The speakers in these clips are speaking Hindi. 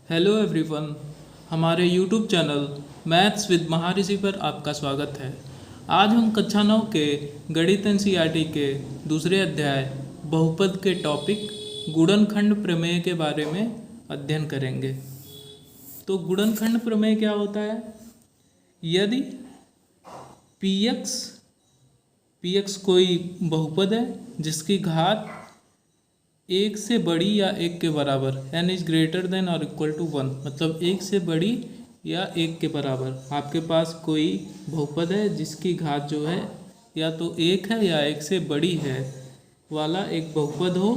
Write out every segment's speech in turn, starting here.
हेलो एवरीवन, हमारे यूट्यूब चैनल मैथ्स विद महाऋषि पर आपका स्वागत है। आज हम कक्षा 9 के गणित एनसीईआरटी के दूसरे अध्याय बहुपद के टॉपिक गुणनखंड प्रमेय के बारे में अध्ययन करेंगे। तो गुणनखंड प्रमेय क्या होता है? यदि px कोई बहुपद है जिसकी घात एक से बड़ी या एक के बराबर n इज ग्रेटर देन और इक्वल टू 1, मतलब एक से बड़ी या एक के बराबर आपके पास कोई बहुपद है जिसकी घात जो है या तो एक है या एक से बड़ी है वाला एक बहुपद हो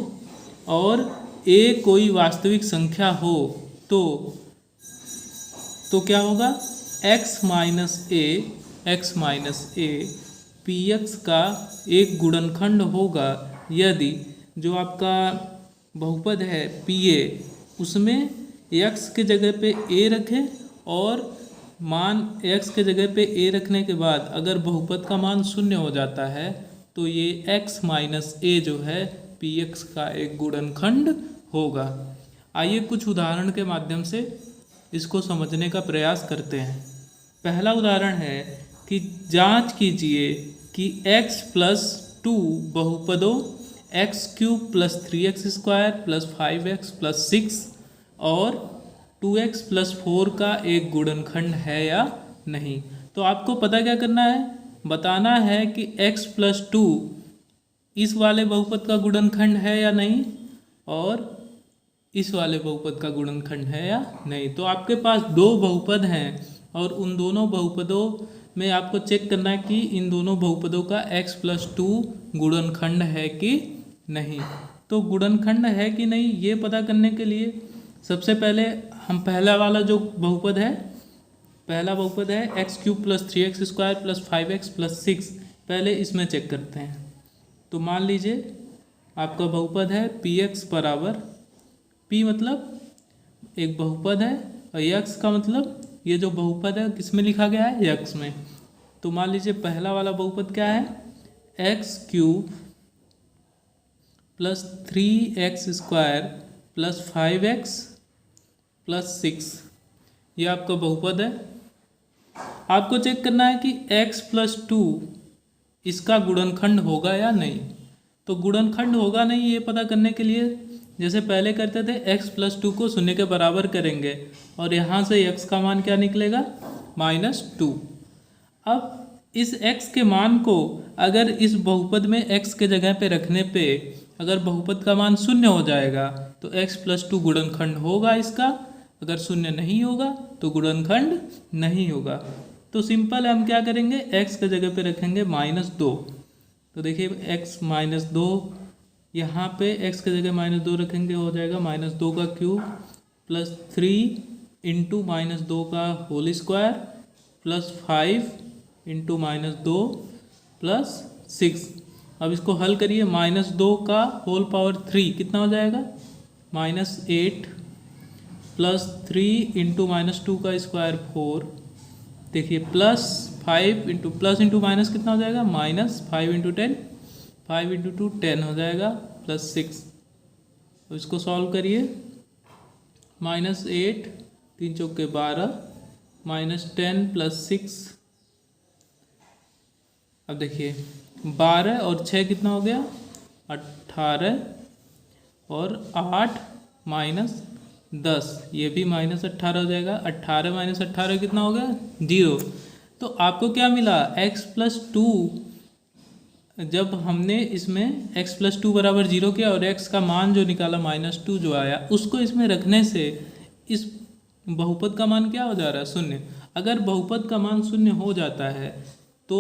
और a कोई वास्तविक संख्या हो तो क्या होगा? x माइनस a px का एक गुणनखंड होगा यदि जो आपका बहुपद है pa उसमें x के जगह पे a रखें और मान x के जगह पे a रखने के बाद अगर बहुपद का मान शून्य हो जाता है तो ये x माइनस a जो है px का एक गुणनखंड होगा। आइए कुछ उदाहरण के माध्यम से इसको समझने का प्रयास करते हैं। पहला उदाहरण है कि जांच कीजिए कि x प्लस 2 बहुपदों x cube plus 3x square plus 5x plus 6 और 2x प्लस 4 का एक गुणनखंड है या नहीं। तो आपको पता क्या करना है? बताना है कि x प्लस 2 इस वाले बहुपद का गुणनखंड है या नहीं और इस वाले बहुपद का गुणनखंड है या नहीं। तो आपके पास दो बहुपद हैं और उन दोनों बहुपदों में आपको चेक करना है कि इन दोनों बहुपदों का x प्लस 2 गुणनखंड है कि नहीं। तो गुणनखंड है कि नहीं ये पता करने के लिए सबसे पहले हम पहला बहुपद है x cube plus 3x square plus 5x plus 6, पहले इसमें चेक करते हैं। तो मान लीजिए आपका बहुपद है px बराबर, p मतलब एक बहुपद है और x का मतलब ये जो बहुपद है किस में लिखा गया है? x में। तो मान लीजिए पहला वाला बहुपद क्या है? X cube plus 3x square plus 5x plus 6, ये आपका बहुपद है। आपको चेक करना है कि x प्लस 2 इसका गुणनखंड होगा या नहीं। तो गुणनखंड होगा नहीं ये पता करने के लिए जैसे पहले करते थे x प्लस 2 को शून्य के बराबर करेंगे और यहाँ से x का मान क्या निकलेगा? -2। अब इस x के मान को अगर इस बहुपद में x के जगह पे रखने पे अगर बहुपद का मान शून्य हो जाएगा तो x प्लस 2 गुणनखंड होगा इसका, अगर शून्य नहीं होगा तो गुणनखंड नहीं होगा। तो सिंपल है, हम क्या करेंगे x के जगह पे रखेंगे -2। तो देखिए x -2, यहाँ पे x के जगह -2 रखेंगे, हो जाएगा -2 का क्यूब प्लस 3 इंटू -2 का whole square plus 5 into -2 plus 6। अब इसको हल करिए, -2 का होल पावर 3 कितना हो जाएगा? -8 प्लस 3 इंटू -2 का स्क्वायर 4, देखिए plus 5 into plus into minus कितना हो जाएगा? -5 इंटू 10, 5 इंटू 2 10 हो जाएगा प्लस 6। तो इसको सॉल्व करिए, -8 3 चौके 12 -10 प्लस 6। अब देखिए 12 और 6 कितना हो गया? 18 और 8 -10, ये भी -18 हो जाएगा। 18 - 18 कितना हो गया? 0। तो आपको क्या मिला? x प्लस 2, जब हमने इसमें x प्लस 2 बराबर 0 किया और x का मान जो निकाला -2 जो आया उसको इसमें रखने से इस बहुपद का मान क्या हो जा रहा है? शून्य। अगर बहुपद का मान शून्य हो जाता है तो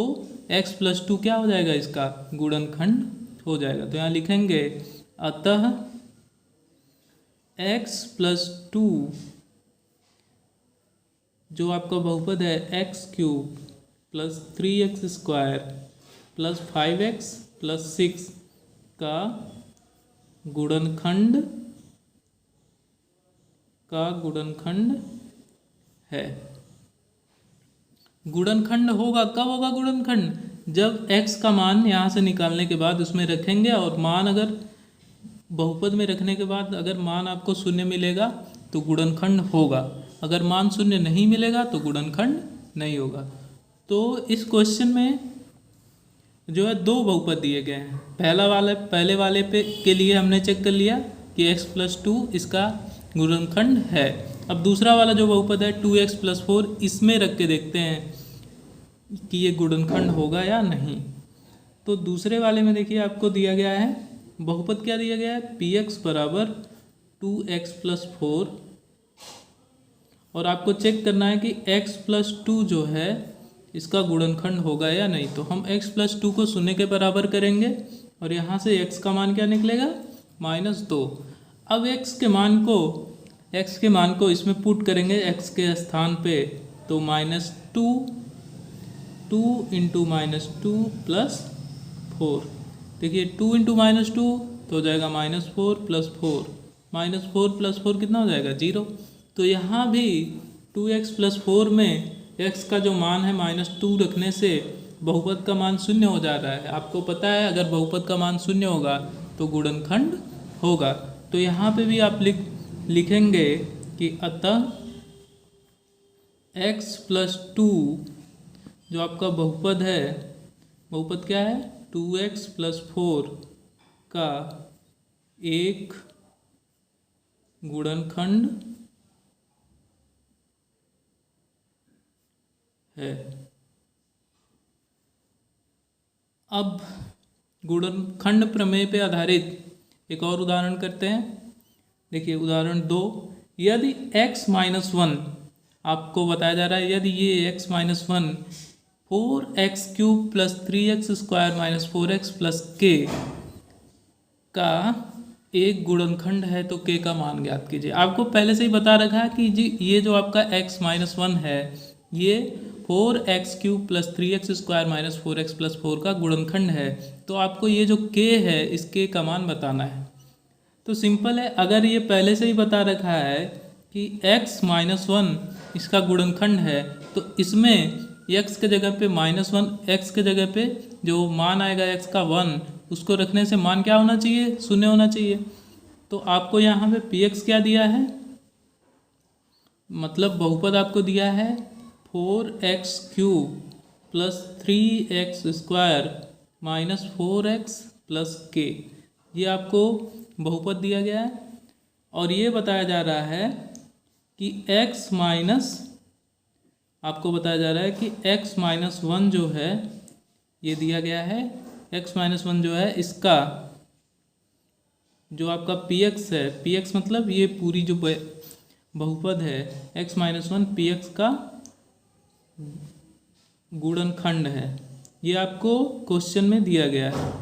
x प्लस 2 क्या हो जाएगा? इसका गुणनखंड हो जाएगा। तो यहाँ लिखेंगे अतः x प्लस 2 जो आपका बहुपद है x cube plus 3x square plus 5x plus 6 का गुणनखंड है। गुणनखंड होगा, कब होगा गुणनखंड? जब x का मान यहाँ से निकालने के बाद उसमें रखेंगे और मान अगर बहुपद में रखने के बाद अगर मान आपको शून्य मिलेगा तो गुणनखंड होगा, अगर मान शून्य नहीं मिलेगा तो गुणनखंड नहीं होगा। तो इस क्वेश्चन में जो है दो बहुपद दिए गए हैं। पहले वाले पे के लिए हमने चेक कर लिया कि x+2 इसका गुणनखंड है। अब दूसरा वाला जो बहुपद है 2x+4, इसमें रख के देखते हैं कि ये गुणनखंड होगा या नहीं। तो दूसरे वाले में देखिए आपको दिया गया है बहुपद, क्या दिया गया है, px बराबर 2x+4, और आपको चेक करना है कि x+2 जो है इसका गुणनखंड होगा या नहीं। तो हम x+2 को शून्य के बराबर करेंगे और यहाँ से x का मान क्या निकलेगा, -2। अब x के मान को इसमें पुट करेंगे x के स्थान पे, तो -2 2 × -2 + 4। देखिए 2 × -2 तो हो जाएगा -4 + 4, -4 + 4 कितना हो जाएगा, 0। तो यहाँ भी 2x+4 में x का जो मान है -2 रखने से बहुपद का मान शून्य हो जा रहा है। आपको पता है अगर बहुपद का मान शून्य होगा तो गुणनखंड होगा। तो यहाँ पे भी आप लिखेंगे कि अतः x+2 जो आपका बहुपद है, बहुपद क्या है, 2x+4 का एक गुणनखंड है। अब गुणनखंड प्रमेय पे आधारित एक और उदाहरण करते हैं। देखिए उदाहरण 2, यदि x-1 आपको बताया जा रहा है, यदि ये x-1 4x³ + 3x² - 4x + k का एक गुणनखंड है तो k का मान ज्ञात कीजिए। आपको पहले से ही बता रखा है कि जी ये जो आपका x-1 है ये 4x³ + 3x² - 4x + 4 का गुणनखंड है। तो आपको ये जो k है इस k का मान बताना है। तो सिंपल है, अगर ये पहले से ही बता रखा है कि x-1 इसका गुणनखंड है तो इसमें x के जगह पे -1, x के जगह पे जो मान आएगा x का 1, उसको रखने से मान क्या होना चाहिए, शून्य होना चाहिए। तो आपको यहाँ पे px क्या दिया है, मतलब बहुपद आपको दिया है 4x³ + 3x² - 4x + k, ये आपको बहुपद दिया गया है। और ये बताया जा रहा है कि आपको बताया जा रहा है कि x-1 जो है ये दिया गया है, x-1 जो है इसका जो आपका px है, px मतलब ये पूरी जो बहुपद है x-1 px का गुणनखंड है। ये आपको क्वेश्चन में दिया गया है,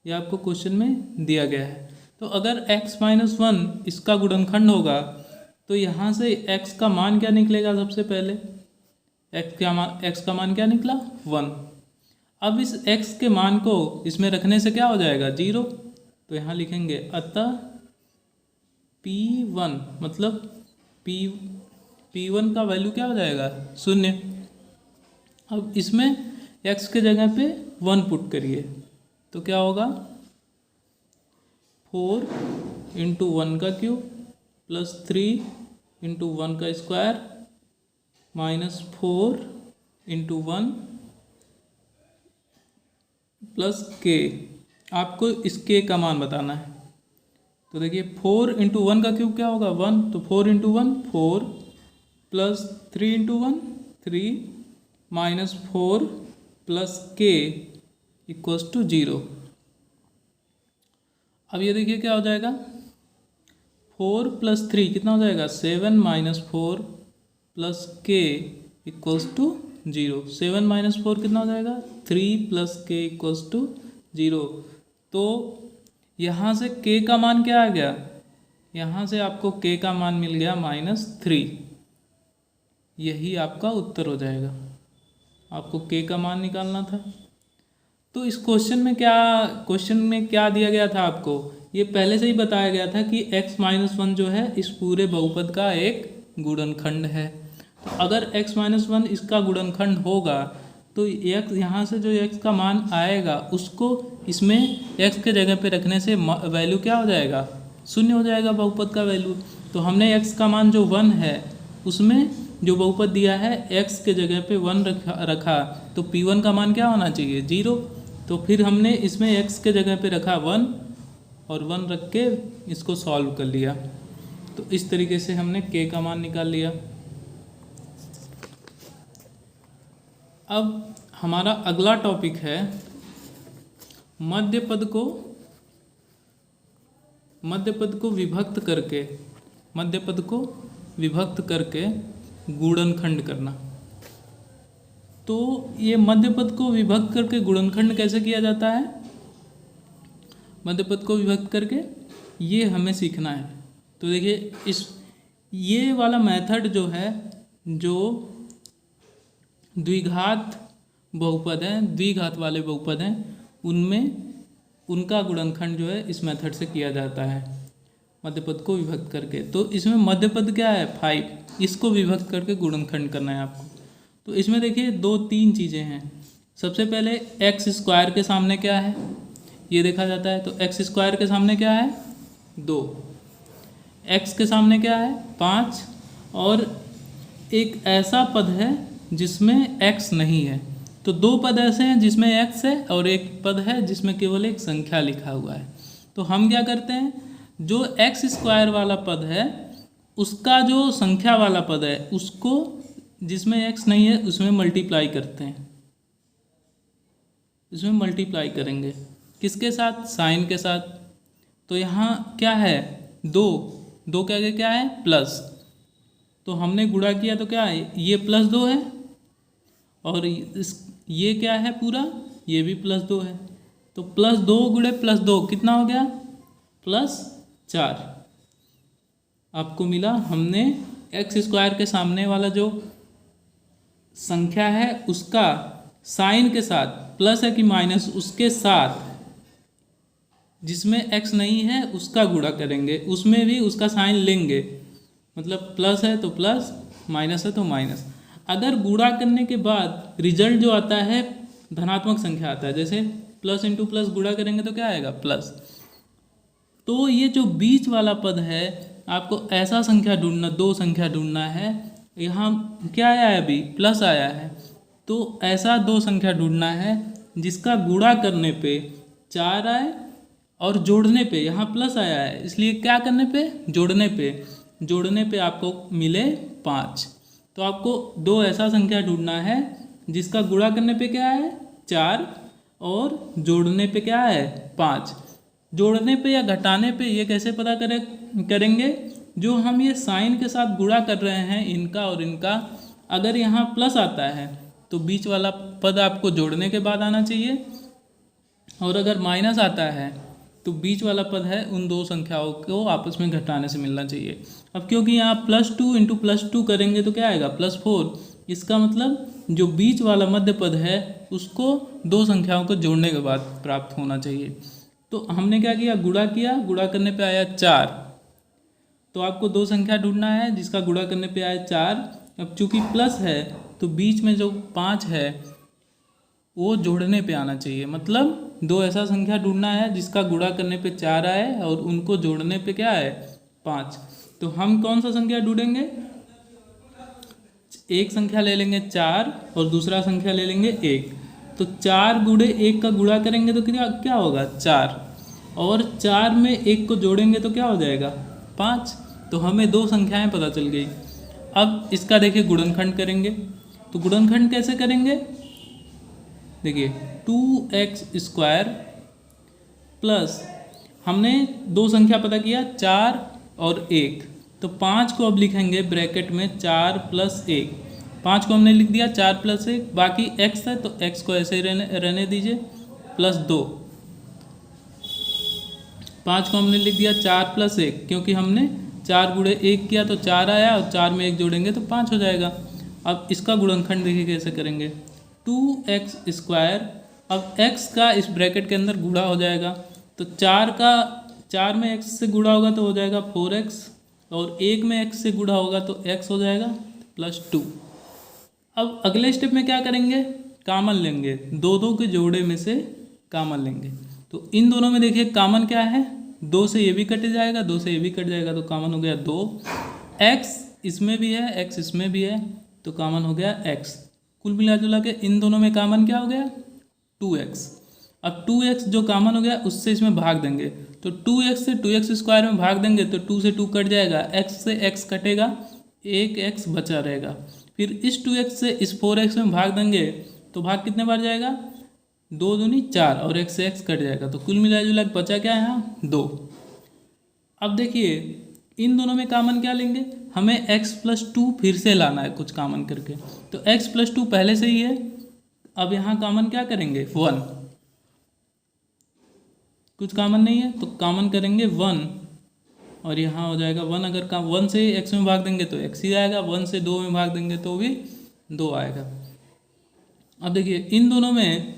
ये आपको क्वेश्चन में दिया गया है। तो अगर x-1 इसका गुणनखंड होगा तो यहाँ से x का मान क्या निकलेगा, सबसे पहले x का मान क्या निकला, 1। अब इस x के मान को इसमें रखने से क्या हो जाएगा, 0। तो यहाँ लिखेंगे अतः p1 मतलब p1 का वैल्यू क्या हो जाएगा, 0। अब इसमें x के जगह पे 1 पुट करिए तो क्या होगा, 4 × 1 का क्यूब + 3 × 1 का स्क्वायर -4 × 1 + k। आपको इस k का मान बताना है। तो देखिए 4 × 1 का क्यूब क्या होगा, 1, तो 4 × 1 4 + 3 × 1 3 -4 + k = 0। अब ये देखिए क्या हो जाएगा, 4 + 3 कितना हो जाएगा, 7 - 4 + k = 0। 7 - 4 कितना हो जाएगा, 3 + k = 0। तो यहाँ से k का मान क्या आ गया, यहाँ से आपको k का मान मिल गया -3। यही आपका उत्तर हो जाएगा, आपको k का मान निकालना था। तो इस क्वेश्चन में क्या दिया गया था आपको, ये पहले से ही बताया गया था कि x-1 जो है इस पूरे बहुपद का एक गुणनखंड है। तो अगर x-1 इसका गुणनखंड होगा तो x यहाँ से जो x का मान आएगा उसको इसमें x के जगह पे रखने से वैल्यू क्या हो जाएगा, 0 हो जाएगा बहुपद का वैल्यू। तो हमने x का मान जो 1 है उसमें जो बहुपद दिया है x के जगह पे 1 रखा तो P1 का मान क्या होना चाहिए 0। तो फिर हमने इसमें x के जगह पे रखा 1 और 1 रख के इसको सॉल्व कर लिया। तो इस तरीके से हमने k का मान निकाल लिया। अब हमारा अगला टॉपिक है मध्य पद को विभक्त करके गुणनखंड करना। तो ये मध्य पद को विभक्त करके गुणनखंड कैसे किया जाता है, मध्य पद को विभक्त करके ये हमें सीखना है। तो देखिए ये वाला मेथड जो है, जो द्विघात बहुपद हैं, द्विघात वाले बहुपद हैं, उनमें उनका गुणनखंड जो है इस मेथड से किया जाता है मध्य पद को विभक्त करके। तो इसमें मध्य पद क्या है 5, इसको विभक्त करके गुणनखंड करना है आपको। तो इसमें देखिए 2-3 चीज़ें हैं। सबसे पहले x स्क्वायर के सामने क्या है ये देखा जाता है। तो x स्क्वायर के सामने क्या है 2, x के सामने क्या है 5, और एक ऐसा पद है जिसमें x नहीं है। तो 2 पद ऐसे हैं जिसमें x है और एक पद है जिसमें केवल एक संख्या लिखा हुआ है। तो हम क्या करते हैं, जो x स्क्वायर वाला पद है उसका जो संख्या वाला पद है उसको जिसमें x नहीं है उसमें मल्टीप्लाई करते हैं। इसमें मल्टीप्लाई करेंगे किसके साथ, साइन के साथ। तो यहाँ क्या है 2 के आगे क्या है प्लस, तो हमने गुणा किया तो क्या है ये +2 है, और ये क्या है पूरा, ये भी +2 है। तो +2 गुणे +2 कितना हो गया +4 आपको मिला। हमने x स्क्वायर के सामने वाला जो संख्या है उसका साइन के साथ, प्लस है कि माइनस, उसके साथ जिसमें x नहीं है उसका गुणा करेंगे, उसमें भी उसका साइन लेंगे। मतलब प्लस है तो प्लस, माइनस है तो माइनस। अगर गुणा करने के बाद रिजल्ट जो आता है धनात्मक संख्या आता है, जैसे प्लस इंटू प्लस गुणा करेंगे तो क्या आएगा प्लस। तो ये जो बीच वाला पद है आपको ऐसा संख्या ढूंढना, 2 संख्या ढूंढना है। यहाँ क्या आया है अभी प्लस आया है, तो ऐसा 2 संख्या ढूंढना है जिसका गुणा करने पे 4 आए और जोड़ने पे यहाँ प्लस आया है, इसलिए क्या करने पे जोड़ने पे आपको मिले 5। तो आपको 2 ऐसा संख्या ढूंढना है जिसका गुणा करने पे क्या है 4 और जोड़ने पे क्या है 5। जोड़ने पे या घटाने पे ये कैसे पता करेंगे, जो हम ये साइन के साथ गुणा कर रहे हैं इनका और इनका, अगर यहाँ प्लस आता है तो बीच वाला पद आपको जोड़ने के बाद आना चाहिए, और अगर माइनस आता है तो बीच वाला पद है उन 2 संख्याओं को आपस में घटाने से मिलना चाहिए। अब क्योंकि यहाँ +2 इंटू +2 करेंगे तो क्या आएगा +4। इसका मतलब जो बीच वाला मध्य पद है उसको 2 संख्याओं को जोड़ने के बाद प्राप्त होना चाहिए। तो हमने क्या किया, गुणा किया, गुणा करने पे आया 4। तो आपको 2 संख्या ढूंढना है जिसका गुणा करने पे आया 4। अब चूंकि प्लस है तो बीच में जो 5 है वो जोड़ने पे आना चाहिए। मतलब 2 ऐसा संख्या ढूंढना है जिसका गुणा करने पे 4 आए और उनको जोड़ने पे क्या है 5। तो हम कौन सा संख्या ढूंढेंगे, एक संख्या ले लेंगे 4 और दूसरा संख्या ले लेंगे 1। तो 4 गुणे 1 का गुणा करेंगे तो क्या होगा 4, और 4 में 1 को जोड़ेंगे तो क्या हो जाएगा 5। तो हमें 2 संख्याएं पता चल गई। अब इसका देखिए गुणनखंड करेंगे। तो गुणनखंड कैसे करेंगे, देखिए 2x स्क्वायर प्लस, हमने 2 संख्या पता किया 4 और 1, तो 5 को अब लिखेंगे ब्रैकेट में 4 + 1। 5 को हमने लिख दिया 4 + 1, बाकी x है तो x को ऐसे ही रहने दीजिए +2। 5 को हमने लिख दिया 4 + 1, क्योंकि हमने 4 गुणे 1 किया तो 4 आया और 4 में 1 जोड़ेंगे तो 5 हो जाएगा। अब इसका गुणनखंड देखिए कैसे करेंगे, 2x स्क्वायर, अब x का इस ब्रैकेट के अंदर गुणा हो जाएगा, तो 4 में x से गुणा होगा तो हो जाएगा 4x, और 1 में x से गुणा होगा तो x हो जाएगा +2। अब अगले स्टेप में क्या करेंगे, कॉमन लेंगे, 2 के जोड़े में से कॉमन लेंगे। तो इन दोनों में देखिए कॉमन क्या है 2 से ये भी कट जाएगा, 2 से ये भी कट जाएगा, तो कॉमन हो गया 2। x इसमें भी है, x इसमें भी है, तो कॉमन हो गया x। कुल मिला जुला के इन दोनों में कॉमन क्या हो गया? 2x। अब 2x जो कॉमन हो गया उससे इसमें भाग देंगे, तो 2x से 2x स्क्वायर में भाग देंगे तो 2 से 2 कट जाएगा, x से x कटेगा, एक x बचा रहेगा। फिर इस 2x से इस 4x में भाग देंगे तो भाग कितने बार जाएगा? 2 दूनी 4 और x से x कट जाएगा, तो कुल मिला जुला के बचा क्या है यहाँ? 2। अब देखिए इन दोनों में कॉमन क्या लेंगे? हमें x+2 फिर से लाना है कुछ कॉमन करके, तो x+2 पहले से ही है। अब यहाँ कॉमन क्या करेंगे? 1। कुछ कॉमन नहीं है तो कॉमन करेंगे 1, और यहाँ हो जाएगा 1। अगर 1 से x में भाग देंगे तो x ही आएगा, 1 से 2 में भाग देंगे तो भी 2 आएगा। अब देखिए इन दोनों में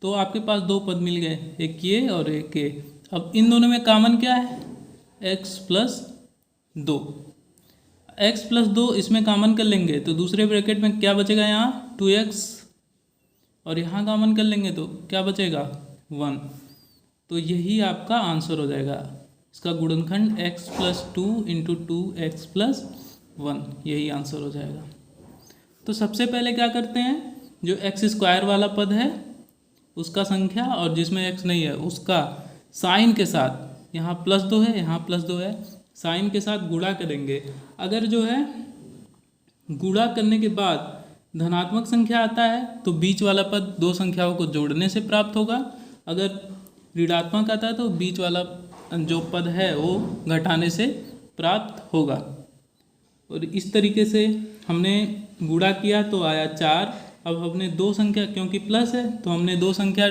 तो आपके पास 2 पद मिल गए, एक ये और एक ये। अब इन दोनों में कॉमन क्या है? x+2। x+2 इसमें कॉमन कर लेंगे तो दूसरे ब्रैकेट में क्या बचेगा? यहाँ 2x, और यहाँ कॉमन कर लेंगे तो क्या बचेगा? 1। तो यही आपका आंसर हो जाएगा। इसका गुणनखंड x+2 × 2x+1, यही आंसर हो जाएगा। तो सबसे पहले क्या करते हैं, जो x² वाला पद है उसका संख्या, और जिसमें x नहीं है उसका साइन के साथ, यहाँ +2 है, यहाँ +2 है, साइन के साथ गुणा करेंगे। अगर जो है गुणा करने के बाद धनात्मक संख्या आता है तो बीच वाला पद दो संख्याओं को जोड़ने से प्राप्त होगा। अगर ऋणात्मक आता है तो बीच वाला जो पद है वो घटाने से प्राप्त होगा। और इस तरीके से हमने गुणा किया तो आया 4। अब हमने दो संख्या, क्योंकि प्लस है तो हमने दो संख्या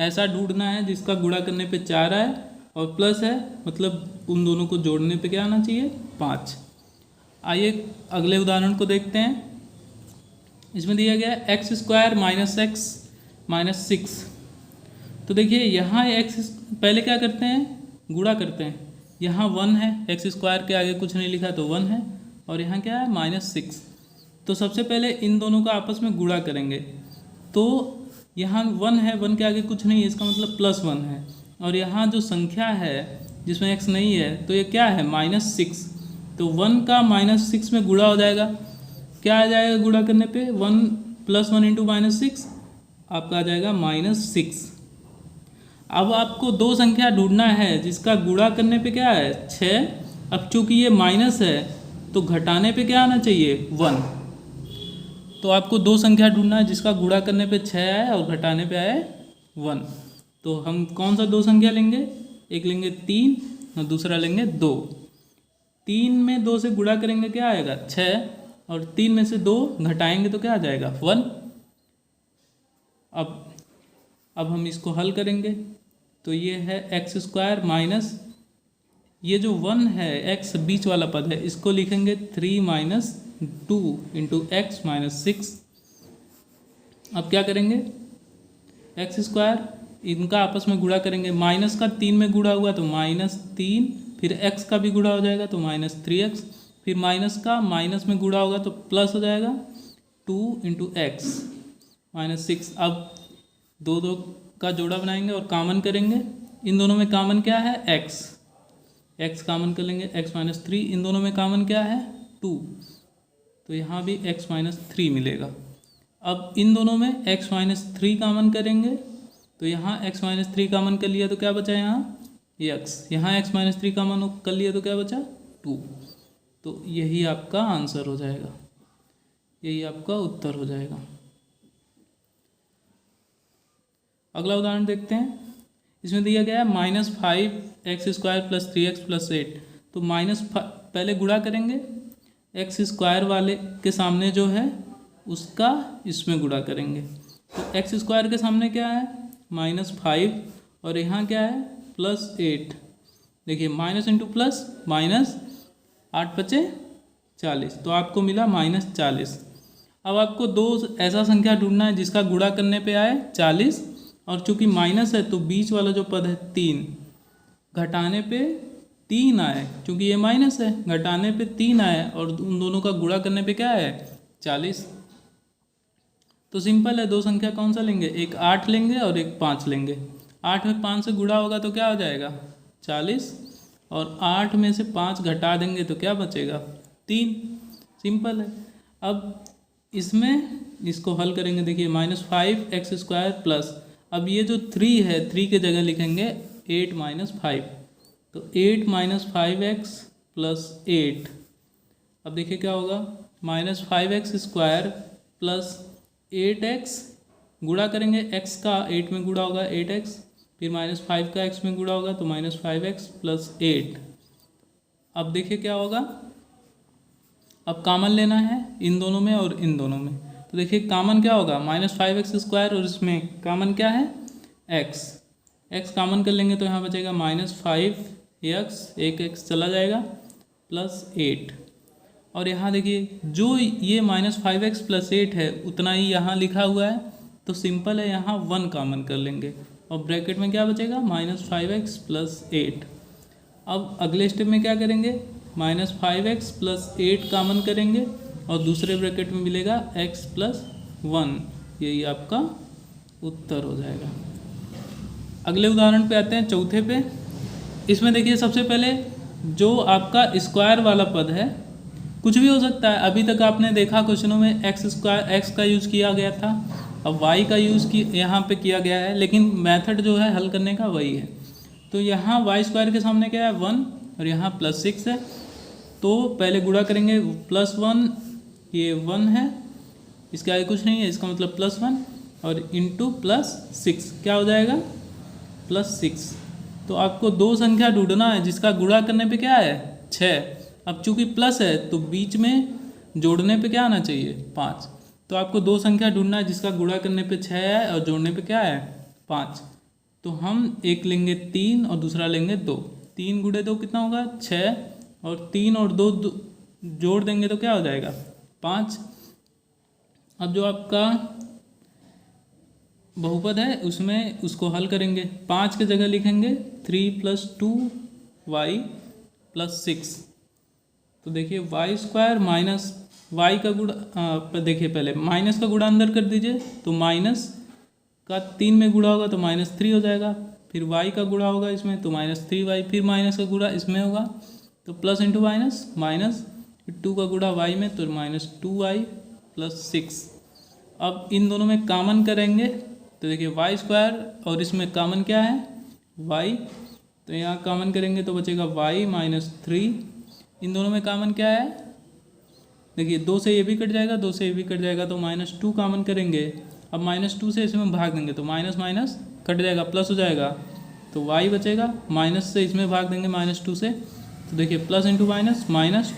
ऐसा ढूंढना है जिसका गुणा करने पे 4 आए, और प्लस है मतलब उन दोनों को जोड़ने पे क्या आना चाहिए? 5। आइए अगले उदाहरण को देखते हैं। इसमें दिया गया है x² - x - 6। तो देखिए यहाँ x पहले क्या करते हैं? गुणा करते हैं। यहाँ 1 है, x² के आगे कुछ नहीं लिखा तो 1 है, और यहाँ क्या है? -6। तो सबसे पहले इन दोनों का आपस में गुणा करेंगे। तो यहाँ 1 है, 1 के आगे कुछ नहीं है, इसका मतलब +1 है। और यहाँ जो संख्या है जिसमें x नहीं है तो ये क्या है? -6। तो 1 का -6 में गुणा हो जाएगा। क्या आ जाएगा गुणा करने पे? 1 + 1 × -6 आपका आ जाएगा -6। अब आपको दो संख्या ढूंढना है जिसका गुणा करने पे क्या है? 6। अब चूंकि ये माइनस है तो घटाने पे क्या आना चाहिए? 1। तो आपको दो संख्या ढूंढना है जिसका गुणा करने पे 6 आए और घटाने पे आए 1। तो हम कौन सा दो संख्या लेंगे? एक लेंगे 3 और दूसरा लेंगे 2। 3 में 2 से गुणा करेंगे क्या आएगा? 6, और 3 में से 2 घटाएंगे तो क्या आ जाएगा? 1। अब हम इसको हल करेंगे तो ये है x² माइनस ये जो 1 है, x बीच वाला पद है, इसको लिखेंगे 3 - 2 × x - 6। अब क्या करेंगे? x², इनका आपस में गुणा करेंगे। माइनस का 3 में गुणा हुआ तो -3, फिर x का भी गुणा हो जाएगा तो -3x, फिर माइनस का माइनस में गुणा होगा तो प्लस हो जाएगा 2 × x - 6। अब दो का जोड़ा बनाएंगे और कॉमन करेंगे। इन दोनों में कॉमन क्या है? x कॉमन कर लेंगे, x - 3। इन दोनों में कॉमन क्या है? 2, तो यहाँ भी x - 3 मिलेगा। अब इन दोनों में x - 3 कॉमन करेंगे तो यहाँ x - 3 कॉमन कर लिया तो क्या बचा? यहाँ x। यहाँ x - 3 कॉमन कर लिया तो क्या बचा? 2। तो यही आपका आंसर हो जाएगा, यही आपका उत्तर हो जाएगा। अगला उदाहरण देखते हैं। इसमें दिया गया है -5x² + 3x + 8। तो पहले गुणा करेंगे, x² वाले के सामने जो है उसका इसमें गुणा करेंगे। तो x² के सामने क्या है? -5, और यहाँ क्या है? +8। देखिए माइनस इंटू प्लस माइनस, 8 × 5 = 40, तो आपको मिला -40। अब आपको दो ऐसा संख्या ढूंढना है जिसका गुणा करने पे आए 40, और चूंकि माइनस है तो बीच वाला जो पद है 3 घटाने पे 3 आए, क्योंकि ये माइनस है, घटाने पे 3 आए और उन दोनों का गुणा करने पे क्या है? 40। तो सिंपल है, दो संख्या कौन सा लेंगे? एक 8 लेंगे और एक 5 लेंगे। 8 में 5 से गुणा होगा तो क्या हो जाएगा? 40 और 8 में से 5 घटा देंगे तो क्या बचेगा 3। सिंपल है। अब इसमें इसको हल करेंगे, देखिए -5x² प्लस, अब ये जो 3 है 3 के जगह लिखेंगे 8 - 5, तो 8 - 5x प्लस 8। अब देखिए क्या होगा, -5x² प्लस 8x, गुणा करेंगे x का 8 में गुणा होगा 8x, फिर -5 का x में गुणा होगा तो -5x प्लस 8। अब देखिए क्या होगा, अब कॉमन लेना है इन दोनों में और इन दोनों में, तो देखिए कॉमन क्या होगा -5x² और इसमें कॉमन क्या है x कॉमन कर लेंगे तो यहाँ बचेगा -5x, एक x चला जाएगा, प्लस 8। और यहाँ देखिए जो ये -5x प्लस 8 है उतना ही यहाँ लिखा हुआ है, तो सिंपल है यहाँ 1 कॉमन कर लेंगे और ब्रैकेट में क्या बचेगा -5x प्लस 8। अब अगले स्टेप में क्या करेंगे, -5x प्लस 8 कॉमन करेंगे और दूसरे ब्रैकेट में मिलेगा x प्लस 1, यही आपका उत्तर हो जाएगा। अगले उदाहरण पे आते हैं, चौथे पे। इसमें देखिए सबसे पहले जो आपका स्क्वायर वाला पद है, कुछ भी हो सकता है। अभी तक आपने देखा क्वेश्चनों में x का यूज़ किया गया था, अब y का यूज़ यहाँ पे किया गया है, लेकिन मेथड जो है हल करने का वही है। तो यहाँ y² के सामने क्या है 1 और यहाँ +6 है, तो पहले गुणा करेंगे +1, ये 1 है, इसके आगे कुछ नहीं है, इसका मतलब +1 और इंटू +6 क्या हो जाएगा +6। तो आपको दो संख्या ढूंढना है जिसका गुणा करने पे क्या है 6। अब चूंकि प्लस है तो बीच में जोड़ने पे क्या आना चाहिए 5, तो आपको दो संख्या ढूंढना है जिसका गुणा करने पे 6 है और जोड़ने पे क्या है 5। तो हम एक लेंगे 3 और दूसरा लेंगे 2, 3 × 2 कितना होगा 6, और 3 और 2 जोड़ देंगे तो क्या हो जाएगा 5। अब जो आपका बहुपद है उसमें उसको हल करेंगे, 5 के जगह लिखेंगे 3 + 2y + 6। तो देखिए y² माइनस y का गुणा, देखिए पहले माइनस का गुणा अंदर कर दीजिए, तो माइनस का 3 में गुणा होगा तो -3 हो जाएगा, फिर y का गुणा होगा इसमें तो -3y, फिर माइनस का गुणा इसमें होगा तो प्लस इंटू माइनस माइनस, फिर 2 का गुणा y में तो -2y + 6। अब इन दोनों में कॉमन करेंगे तो देखिए y² और इसमें कॉमन क्या है y, तो यहाँ कॉमन करेंगे तो बचेगा y -3। इन दोनों में कॉमन क्या है, देखिए 2 से ये भी कट जाएगा, 2 से ये भी कट जाएगा, तो -2 कॉमन करेंगे। अब -2 से इसमें भाग देंगे तो माइनस माइनस कट जाएगा, प्लस हो जाएगा, तो y बचेगा। माइनस से इसमें भाग देंगे -2 से, तो देखिए प्लस इंटू माइनस माइनस,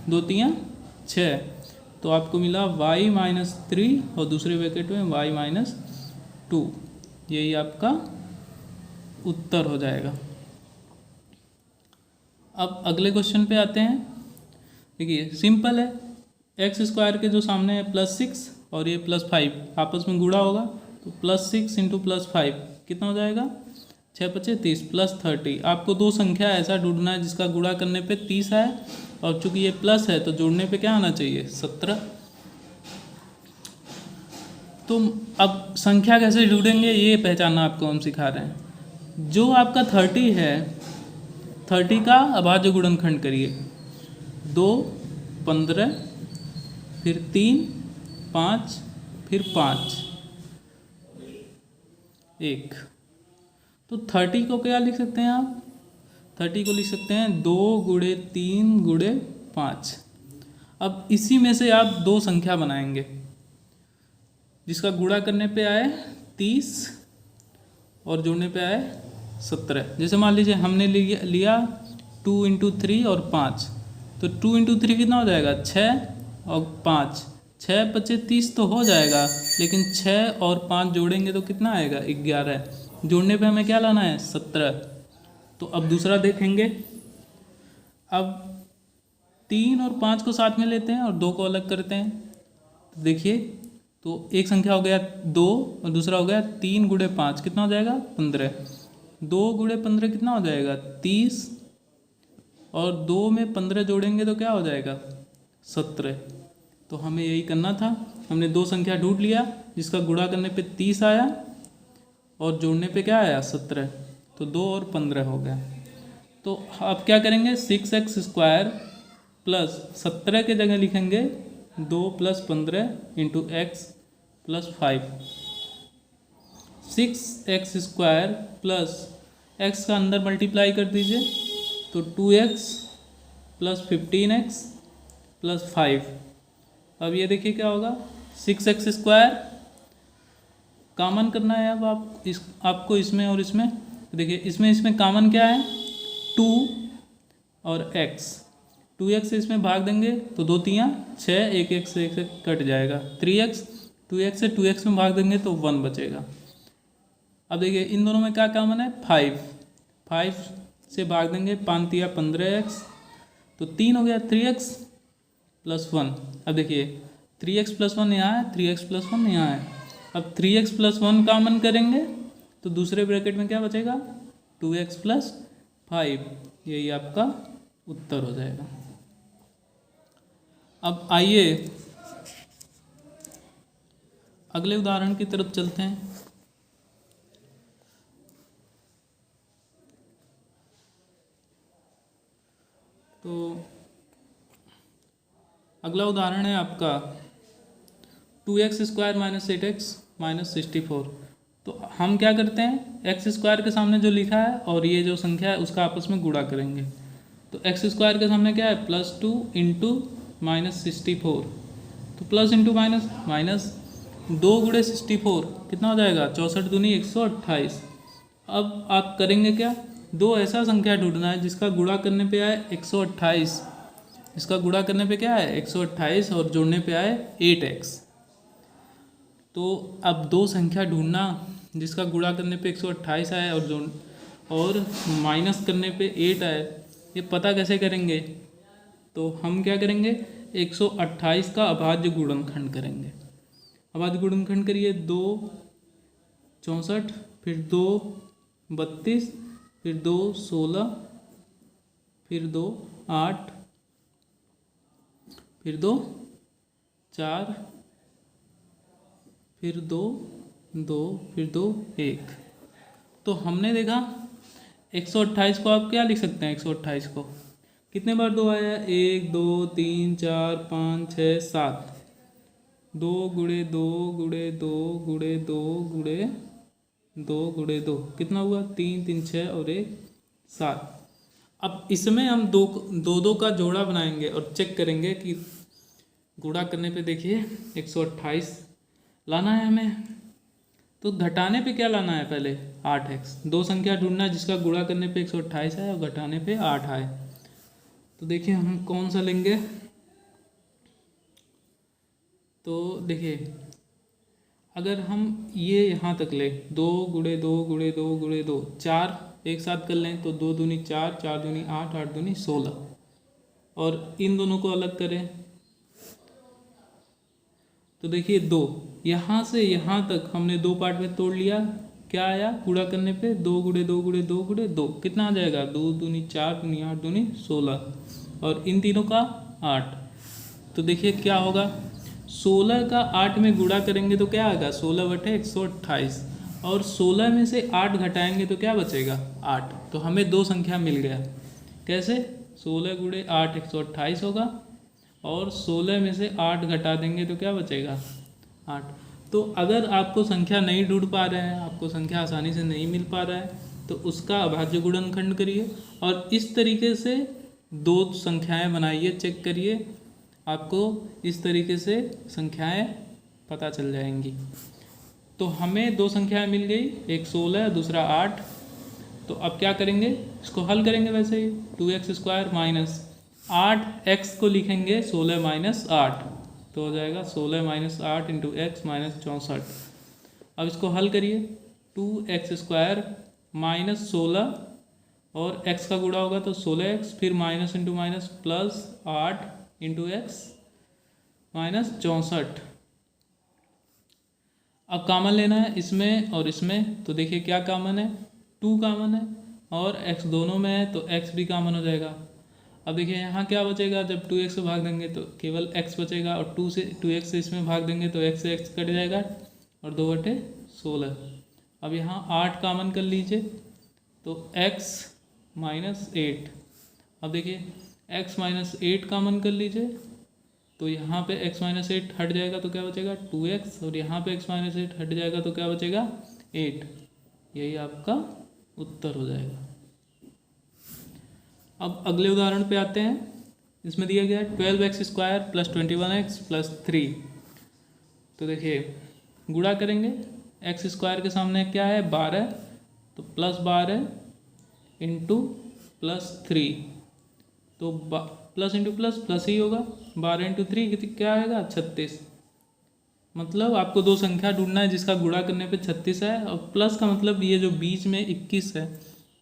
2 × 3 = 6, तो आपको मिला y -3 और दूसरे ब्रैकेट में y -2, यही आपका उत्तर हो जाएगा। अब अगले क्वेश्चन पे आते हैं। देखिए सिंपल है, x² के जो सामने है +6 और ये +5 आपस में गुणा होगा, तो +6 × +5 कितना हो जाएगा 6 × 5 = 30 +30। आपको दो संख्या ऐसा ढूंढना है जिसका गुणा करने पे 30 आए, और चूंकि ये प्लस है तो जोड़ने पे क्या आना चाहिए 17। तो अब संख्या कैसे ढूंढेंगे ये पहचानना आपको हम सिखा रहे हैं। जो आपका 30 है, 30 का अभाज्य गुणनखंड करिए, 2 15, फिर 3 5, फिर 5 1। तो 30 को क्या लिख सकते हैं आप, 30 को लिख सकते हैं 2 × 3 × 5। अब इसी में से आप दो संख्या बनाएंगे जिसका गुणा करने पे आए 30 और जोड़ने पे आए 17। जैसे मान लीजिए हमने लिया 2 × 3 और 5, तो 2 × 3 कितना हो जाएगा 6 और 5, 6 × 5 = 30 तो हो जाएगा, लेकिन 6 और 5 जोड़ेंगे तो कितना आएगा 11, जोड़ने पे हमें क्या लाना है 17। तो अब दूसरा देखेंगे, अब 3 और 5 को साथ में लेते हैं और 2 को अलग करते हैं। तो देखिए, तो एक संख्या हो गया 2 और दूसरा हो गया 3 × 5 कितना हो जाएगा 15, 2 × 15 कितना हो जाएगा 30, और 2 में 15 जोड़ेंगे तो क्या हो जाएगा 17। तो हमें यही करना था, हमने दो संख्या ढूंढ लिया जिसका गुणा करने पे 30 आया और जोड़ने पे क्या आया 17, तो 2 और 15 हो गया। तो अब क्या करेंगे 6x² प्लस 17 के जगह लिखेंगे 2 + 15 into x + 5। 6x² plus x का अंदर मल्टीप्लाई कर दीजिए तो 2x प्लस 15x प्लस 5। अब ये देखिए क्या होगा 6x² कॉमन करना है। अब आपको इसमें और इसमें देखिए इसमें कॉमन क्या है 2 और x। 2x से इसमें भाग देंगे तो 2 × 6, 1 से 1 कट जाएगा। 3x 2x से 2x में भाग देंगे तो 1 बचेगा। अब देखिए इन दोनों में क्या कॉमन है 5 से भाग देंगे 5 × 15x तो 3 हो गया 3x + 1। अब देखिए 3x + 1 यहाँ है, 3x + 1 यहाँ है। अब 3x + 1 कॉमन करेंगे तो दूसरे ब्रैकेट में क्या बचेगा 2x + 5। यही आपका उत्तर हो जाएगा। अब आइए अगले उदाहरण की तरफ चलते हैं। तो अगला उदाहरण है आपका 2x² - 8x - 64। तो हम क्या करते हैं x² के सामने जो लिखा है और ये जो संख्या है उसका आपस में गुणा करेंगे। तो x² के सामने क्या है +2 × -64। तो प्लस इंटू माइनस 2 × 64 कितना हो जाएगा 64 दूनी 128। अब आप करेंगे क्या दो ऐसा संख्या ढूंढना है जिसका गुणा करने पे आए 128। इसका गुणा करने पे क्या है 128 और जोड़ने पे आए 8x। तो अब दो संख्या ढूंढना जिसका गुणा करने पे 128 आए और माइनस करने पे 8 आए, ये पता कैसे करेंगे। तो हम क्या करेंगे 128 का अभाज्य गुणनखंड करेंगे। अभाज्य गुणनखंड करिए 2 64, फिर 2 32, फिर 2 16, फिर 2 8, फिर 2 4, फिर 2 2, फिर 2 1। तो हमने देखा 128 को आप क्या लिख सकते हैं 128 को कितने बार 2 आया 1 2 3 4 5 6 7। 2 × 2 × 2 × 2 × 2 × 2 कितना हुआ 3 3 6 और 1 7। अब इसमें हम दो का जोड़ा बनाएंगे और चेक करेंगे कि गुणा करने पे देखिए 128 लाना है हमें। तो घटाने पे क्या लाना है पहले 8x। दो संख्या ढूंढना है जिसका गुणा करने पे 128 है और घटाने पे 8 आए। तो देखिए हम कौन सा लेंगे। तो देखिए अगर हम ये यहाँ तक ले 2 × 2 × 2 × 2 4 एक साथ कर लें तो 2 दूनी 4, 4 दूनी 8, 8 दूनी 16 और इन दोनों को अलग करें तो देखिए 2 यहाँ से यहाँ तक हमने 2 पार्ट में तोड़ लिया। क्या आया गुणा करने पे 2 × 2 × 2 × 2 कितना आ जाएगा 2 दूनी 4 दूनी 8 दूनी 16 और इन तीनों का 8। तो देखिए क्या होगा 16 का 8 में गुणा करेंगे तो क्या आएगा 16/128 और 16 में से 8 घटाएंगे तो क्या बचेगा 8। तो हमें दो संख्या मिल गया। कैसे 16 × 8 128 होगा और 16 में से 8 घटा देंगे तो क्या बचेगा 8। तो अगर आपको संख्या नहीं ढूंढ पा रहे हैं, आपको संख्या आसानी से नहीं मिल पा रहा है तो उसका अभाज्य गुणनखंड करिए और इस तरीके से दो संख्याएं बनाइए, चेक करिए आपको इस तरीके से संख्याएं पता चल जाएंगी। तो हमें दो संख्याएं मिल गई, एक 16 दूसरा 8। तो अब क्या करेंगे इसको हल करेंगे वैसे ही 2x² माइनस 8x को लिखेंगे 16 - 8 तो हो जाएगा 16 - 8 × x - 64। अब इसको हल करिए 2x² - 16 और x का गुणा होगा तो 16x, फिर minus into minus plus 8 × x - 64। अब कॉमन लेना है इसमें और इसमें तो देखिए क्या कॉमन है 2 कॉमन है और x दोनों में है तो x भी कॉमन हो जाएगा। अब देखिए यहाँ क्या बचेगा जब 2x से भाग देंगे तो केवल x बचेगा और 2x से इसमें भाग देंगे तो x से x कट जाएगा और 2/16। अब यहाँ 8 कॉमन कर लीजिए तो x -8। अब देखिए x -8 कॉमन कर लीजिए, तो यहाँ पे x -8 हट जाएगा तो क्या बचेगा 2x, और यहाँ पे x -8 हट जाएगा तो क्या बचेगा 8। यही आपका उत्तर हो जाएगा। अब अगले उदाहरण पे आते हैं। इसमें दिया गया है 12x² + 21x + 3। तो देखिए गुणा करेंगे, x² के सामने क्या है 12, तो +12 इंटू +3, तो प्लस इंटू प्लस प्लस ही होगा। 12 इंटू 3 क्या आएगा 36। मतलब आपको दो संख्या ढूंढना है जिसका गुणा करने पे 36 है, और प्लस का मतलब ये जो बीच में 21 है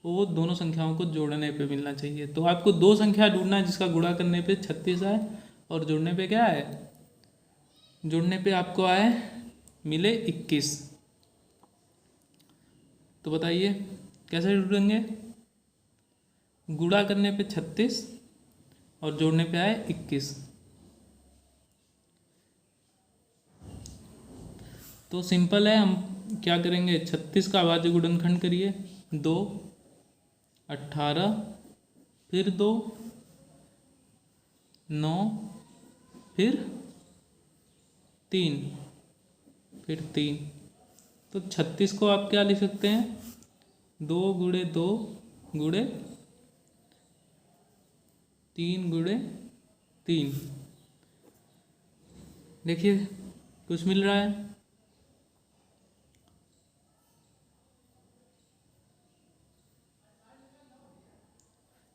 वो दोनों संख्याओं को जोड़ने पे मिलना चाहिए। तो आपको दो संख्या ढूंढना है जिसका गुणा करने पे 36 है और जोड़ने पे क्या है, जोड़ने पे आपको आए मिले 21। तो बताइए कैसे ढूंढेंगे, गुणा करने पे 36 और जोड़ने पे आए 21। तो सिंपल है, हम क्या करेंगे 36 का अभाज्य गुणनखंड करिए, 2 18 फिर 2 9 फिर 3 फिर 3। तो 36 को आप क्या लिख सकते हैं 2 गुणे 2 गुणे 3 गुणे 3। देखिए कुछ मिल रहा है,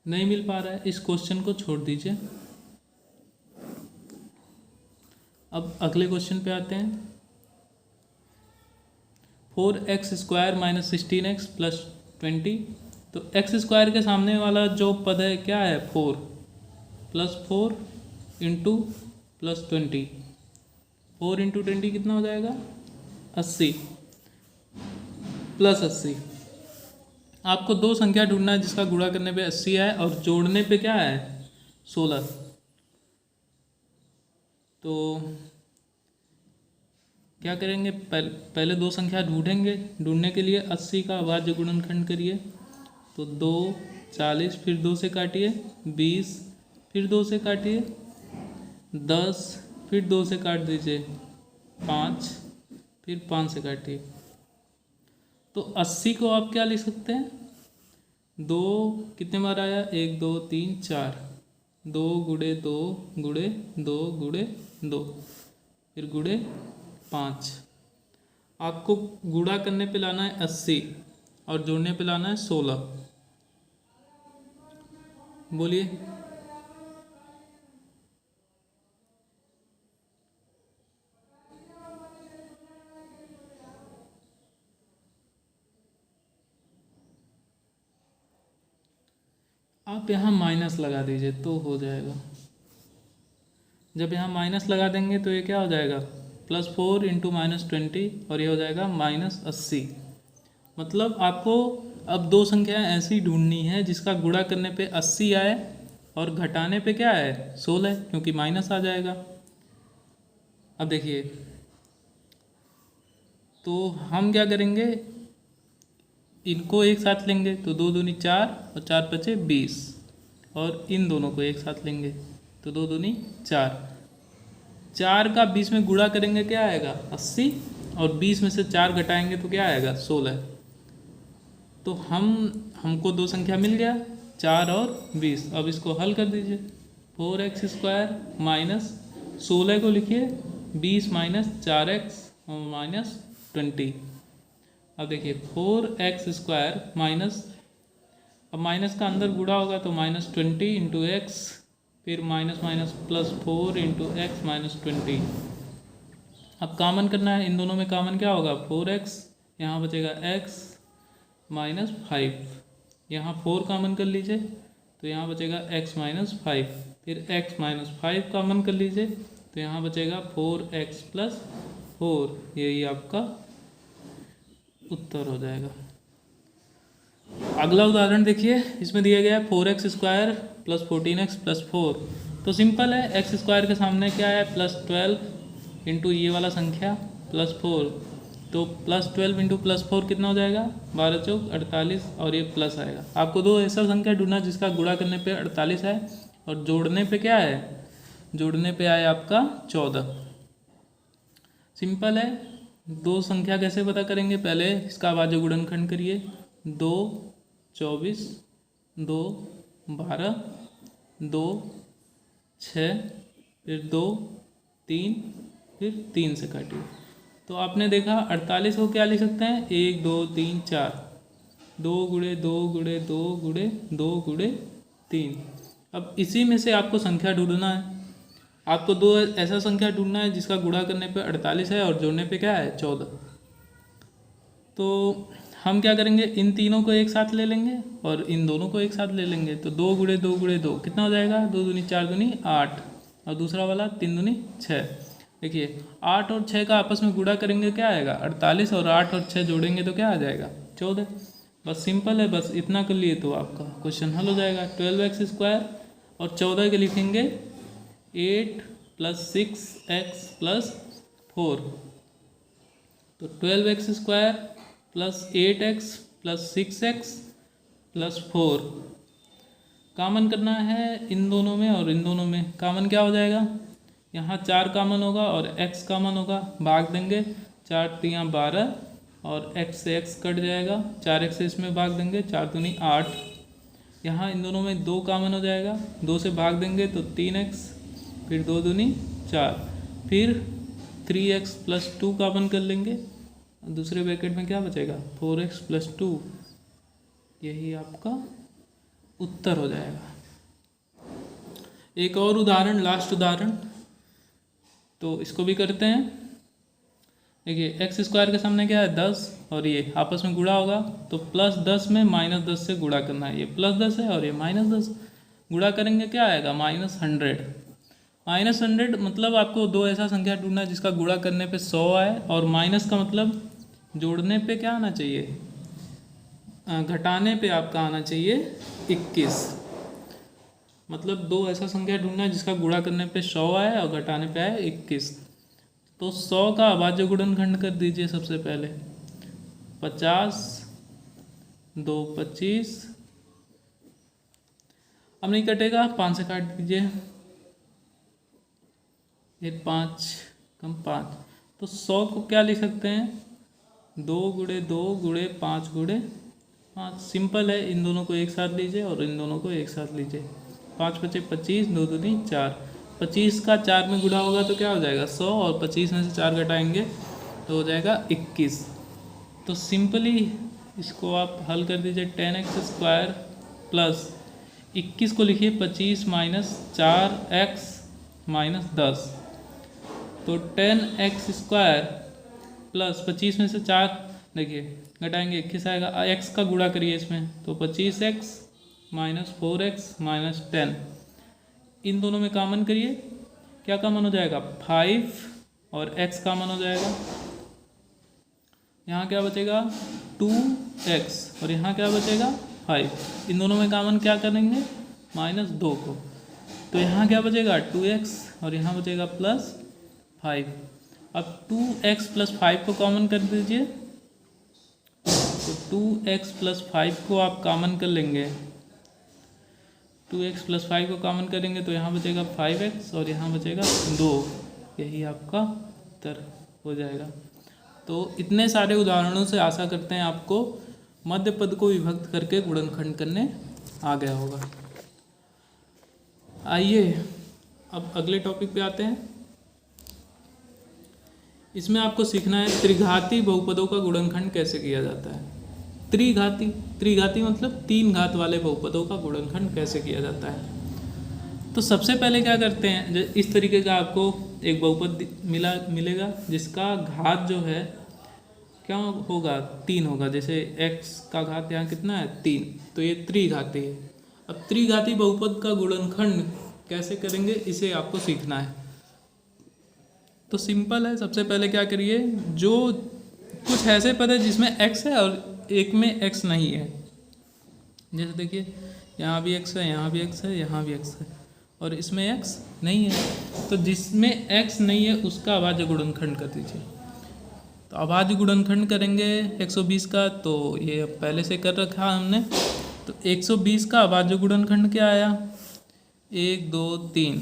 नहीं मिल पा रहा है, इस क्वेश्चन को छोड़ दीजिए। अब अगले क्वेश्चन पे आते हैं। 4x² - 16x + 20। तो x² के सामने वाला जो पद है क्या है 4, +4 इंटू +20, 4 इंटू 20 कितना हो जाएगा 80 +80। आपको दो संख्या ढूंढना है जिसका गुणा करने पे 80 है और जोड़ने पे क्या है 16। तो क्या करेंगे, पहले दो संख्या ढूंढेंगे। ढूंढने के लिए 80 का अभाज्य गुणनखंड करिए, तो 2 40 फिर 2 से काटिए 20 फिर 2 से काटिए 10 फिर 2 से काट दीजिए 5 फिर 5 से काटिए। तो 80 को आप क्या लिख सकते हैं, 2 कितने बार आया 1 2 3 4, 2 गुणे 2 गुणे 2 गुणे 2 फिर गुणे 5। आपको गुणा करने पे लाना है 80 और जोड़ने पे लाना है 16। बोलिए आप यहाँ माइनस लगा दीजिए तो हो जाएगा। जब यहाँ माइनस लगा देंगे तो ये क्या हो जाएगा +4 इंटू -20 और ये हो जाएगा -80। मतलब आपको अब दो संख्याएं ऐसी ढूंढनी है जिसका गुणा करने पे 80 आए और घटाने पे क्या है 16, क्योंकि माइनस आ जाएगा। अब देखिए तो हम क्या करेंगे, इनको एक साथ लेंगे तो 2 दूनी 4 और 4 बचे 20, और इन दोनों को एक साथ लेंगे तो 2 दूनी 4। 4 का 20 में गुणा करेंगे क्या आएगा 80, और 20 में से 4 घटाएंगे तो क्या आएगा 16। तो हमको दो संख्या मिल गया 4 और 20। अब इसको हल कर दीजिए, 4x² - 16 को लिखिए 20 - 4x और -20। अब देखिए 4x² माइनस, अब माइनस का अंदर गुणा होगा तो -20 इंटू एक्स, फिर माइनस माइनस +4 इंटू एक्स -20। अब कामन करना है, इन दोनों में कामन क्या होगा 4x, यहाँ बचेगा x -5, यहाँ 4 कामन कर लीजिए तो यहाँ बचेगा x -5, फिर x -5 कामन कर लीजिए तो यहाँ बचेगा 4x + 4। यही आपका उत्तर हो जाएगा। अगला उदाहरण देखिए, इसमें दिया गया है 4x² + 14x + 4। तो सिंपल है, x² के सामने क्या है +12 इंटू ये वाला संख्या +4, तो +12 इंटू +4 कितना हो जाएगा, 12 चौक 48, और ये प्लस आएगा। आपको दो ऐसा संख्या ढूंढना जिसका गुणा करने पे 48 है और जोड़ने पे क्या है, जोड़ने पे आए आपका 14। सिंपल है। दो संख्या कैसे पता करेंगे, पहले इसका अभाज्य गुणनखंड करिए। 2 24, 2 12, 2 6, फिर 2 3, फिर 3 से काटिए। तो आपने देखा 48 को क्या लिख सकते हैं, 1 2 3 4, 2 गुणे 2 गुणे 2 गुणे 2 गुणे 3। अब इसी में से आपको संख्या ढूंढना है। आपको दो ऐसा संख्या ढूंढना है जिसका गुणा करने पे 48 है और जोड़ने पे क्या है 14। तो हम क्या करेंगे, इन तीनों को एक साथ ले लेंगे और इन दोनों को एक साथ ले लेंगे। तो 2 गुणे 2 गुणे 2 कितना हो जाएगा, 2 दूनी 4 दूनी 8, और दूसरा वाला 3 दूनी 6। देखिए 8 और 6 का आपस में गुणा करेंगे क्या आएगा 48, और 8 और 6 जोड़ेंगे तो क्या आ जाएगा 14। बस सिंपल है, बस इतना कर लिए तो आपका क्वेश्चन हल हो जाएगा। 12x² और 14 के लिखेंगे 8 + 6x + 4। तो 12x² + 8x + 6x + 4 कॉमन करना है इन दोनों में, और इन दोनों में कॉमन क्या हो जाएगा, यहाँ 4 कॉमन होगा और x कॉमन होगा, भाग देंगे 4 3 12, और x से x कट जाएगा, 4x से इसमें भाग देंगे 4 दूनी 8। यहाँ इन दोनों में 2 कॉमन हो जाएगा, 2 से भाग देंगे तो 3x, फिर 2 दूनी 4, फिर 3x + 2 कॉमन कर लेंगे, दूसरे ब्रैकेट में क्या बचेगा 4x + 2। यही आपका उत्तर हो जाएगा। एक और उदाहरण, लास्ट उदाहरण, तो इसको भी करते हैं। देखिए x² के सामने क्या है 10, और ये आपस में गुणा होगा तो +10 में -10 से गुणा करना है। ये +10 है और ये -10, गुणा करेंगे क्या आएगा -100। -100 मतलब आपको दो ऐसा संख्या ढूंढना है जिसका गुणा करने पे 100 आए, और माइनस का मतलब जोड़ने पे क्या आना चाहिए, घटाने पे आपका आना चाहिए 21। मतलब दो ऐसा संख्या ढूंढना है जिसका गुणा करने पे 100 आए और घटाने पे आए 21। तो 100 का अभाज्य गुणनखंड कर दीजिए सबसे पहले। 50 2 25, अब नहीं कटेगा, 5 से काट दीजिए, 1 5 कम 5। तो 100 को क्या लिख सकते हैं, 2 गुणे 2 गुणे 5 गुणे 5। सिंपल है, इन दोनों को एक साथ लीजिए और इन दोनों को एक साथ लीजिए। 5 × 5 = 25, 2 दूनी 4। 25 का 4 में गुणा होगा तो क्या हो जाएगा 100, और 25 में से 4 घटाएंगे तो हो जाएगा 21। तो सिंपली इसको आप हल कर दीजिए। 10x² + 21 को लिखिए 25 - 4x - 10। तो 10x² + 25 में से 4 देखिए घटाएंगे 21 आएगा, x का गुणा करिए इसमें, तो 25x - 4x - 10। इन दोनों में कॉमन करिए, क्या कॉमन हो जाएगा 5, और x कॉमन हो जाएगा। यहाँ क्या बचेगा 2x, और यहाँ क्या बचेगा 5। इन दोनों में कॉमन क्या करेंगे -2 को, तो यहाँ क्या बचेगा 2x, और यहाँ बचेगा +5। अब 2x + 5 को कॉमन कर दीजिए, तो 2x + 5 को आप कॉमन कर लेंगे। 2x + 5 को कॉमन करेंगे तो यहाँ बचेगा 5x, और यहाँ बचेगा 2। यही आपका उत्तर हो जाएगा। तो इतने सारे उदाहरणों से आशा करते हैं आपको मध्य पद को विभक्त करके गुणनखंड करने आ गया होगा। आइए अब अगले टॉपिक पे आते हैं। इसमें आपको सीखना है त्रिघाती बहुपदों का गुणनखंड कैसे किया जाता है। त्रिघाती मतलब 3 घात वाले बहुपदों का गुणनखंड कैसे किया जाता है। तो सबसे पहले क्या करते हैं, इस तरीके का आपको एक बहुपद मिलेगा जिसका घात जो है क्या होगा 3 होगा। जैसे x का घात यहाँ कितना है 3, तो ये त्रिघाती है। अब त्रिघाती बहुपद का गुणनखंड कैसे करेंगे इसे आपको सीखना है। तो सिंपल है, सबसे पहले क्या करिए, जो कुछ ऐसे पद है जिसमें x है और एक में x नहीं है। जैसे देखिए यहाँ भी x है, यहाँ भी x है, यहाँ भी x है, और इसमें x नहीं है। तो जिसमें x नहीं है उसका अभाज्य गुणनखंड कर दीजिए। तो अभाज्य गुणनखंड करेंगे 120 का, तो ये पहले से कर रखा हमने। तो 120 का अभाज्य गुणनखंड क्या आया, 1 2 3,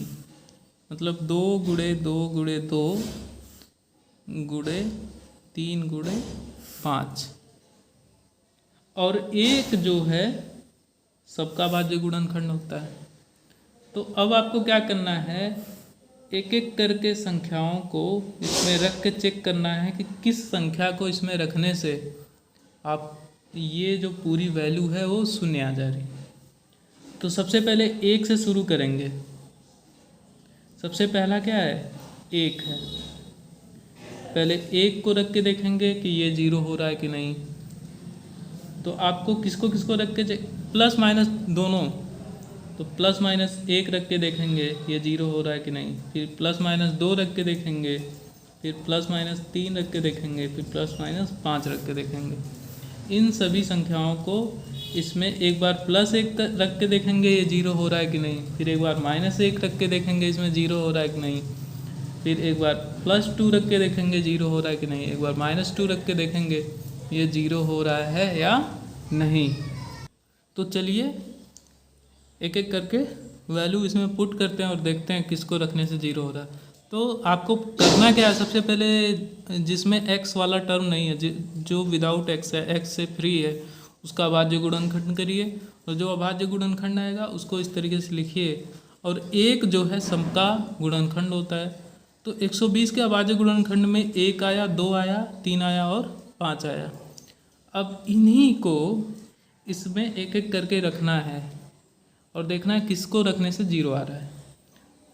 मतलब 2 गुणे 2 गुणे 2 गुणे 3 गुणे 5, और एक जो है सबका अभाज्य गुणनखंड होता है। तो अब आपको क्या करना है, एक एक करके संख्याओं को इसमें रख के चेक करना है कि किस संख्या को इसमें रखने से आप ये जो पूरी वैल्यू है वो शून्य आ जा रही। तो सबसे पहले 1 से शुरू करेंगे। सबसे पहला क्या है, 1 है। पहले 1 को रख के देखेंगे कि ये 0 हो रहा है कि नहीं। तो आपको किसको किसको रख के प्लस माइनस दोनों, तो प्लस माइनस 1 रख के देखेंगे ये 0 हो रहा है कि नहीं, फिर प्लस माइनस 2 रख के देखेंगे, फिर प्लस माइनस 3 रख के देखेंगे, फिर प्लस माइनस 5 रख के देखेंगे। इन सभी संख्याओं को इसमें एक बार प्लस 1 रख के देखेंगे ये 0 हो रहा है कि नहीं, फिर एक बार माइनस 1 रख के देखेंगे इसमें 0 हो रहा है कि नहीं, फिर एक बार प्लस 2 रख के देखेंगे 0 हो रहा है कि नहीं, एक बार माइनस 2 रख के देखेंगे ये 0 हो रहा है या नहीं। तो चलिए एक एक करके वैल्यू इसमें पुट करते हैं और देखते हैं किसको रखने से 0 हो रहा है। तो आपको करना क्या है, सबसे पहले जिसमें x वाला टर्म नहीं है, जो विदाउट x है, x से फ्री है, उसका अभाज्य गुणनखंड करिए, और जो अभाज्य गुणनखंड आएगा उसको इस तरीके से लिखिए। और एक जो है सबका गुणनखंड होता है। तो 120 के अभाज्य गुणनखंड में 1 आया, 2 आया, 3 आया और 5 आया। अब इन्हीं को इसमें एक एक करके रखना है और देखना है किसको रखने से 0 आ रहा है।